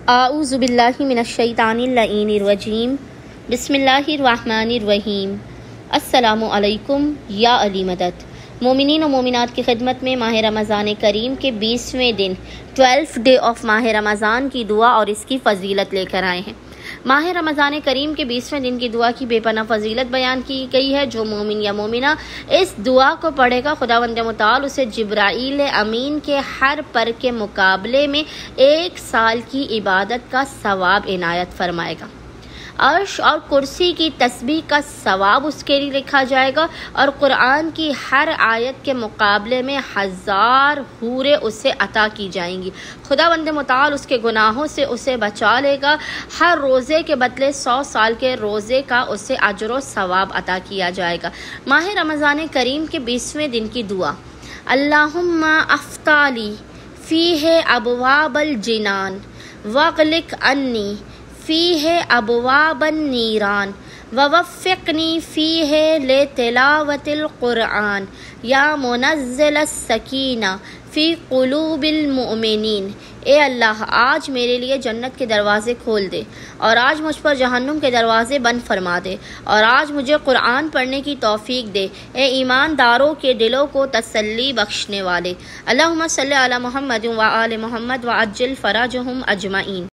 اعوذ باللہ من الشیطان اللعین الرجیم بسم اللہ الرحمن الرحیم۔ السلام علیکم یا علی مدد۔ مومنین و مومنات کی خدمت میں ماہ رمضان کریم کے 20ویں دن 12th ڈے آف ماہ رمضان کی دعا اور اس کی فضیلت لے کر آئے ہیں۔ ماہ رمضان کریم کے 20ویں دن کی دعا کی بے پناہ فضیلت بیان کی گئی ہے۔ جو مومن یا مومنہ اس دعا کو پڑھے گا، خداوند متعال اسے جبرائیل امین کے ہر پر کے مقابلے میں 1 سال کی عبادت کا ثواب عنایت فرمائے گا۔ عرش اور کرسی کی تسبیح کا ثواب اس کے لیے لکھا جائے گا، اور قرآن کی ہر آیت کے مقابلے میں 1000 حوریں اسے عطا کی جائیں گی۔ خداوند متعال اس کے گناہوں سے اسے بچا لے گا۔ ہر روزے کے بدلے 100 سال کے روزے کا اسے اجر و ثواب عطا کیا جائے گا۔ ماہ رمضان کریم کے 20ویں دن کی دعا: اللہم افتح لی فیہ ابواب الجنان واغلق عنی فیہ ابواب النیران ووفقنی فیہ لتلاوت القرآن یا منزل السکینہ فی قلوب المؤمنین۔ اے اللہ، آج میرے لیے جنت کے دروازے کھول دے، اور آج مجھ پر جہنم کے دروازے بند فرما دے، اور آج مجھے قرآن پڑھنے کی توفیق دے، اے ایمانداروں کے دلوں کو تسلی بخشنے والے۔ اللہم صلی علی محمد وآل محمد وعجل فرجہم اجمعین۔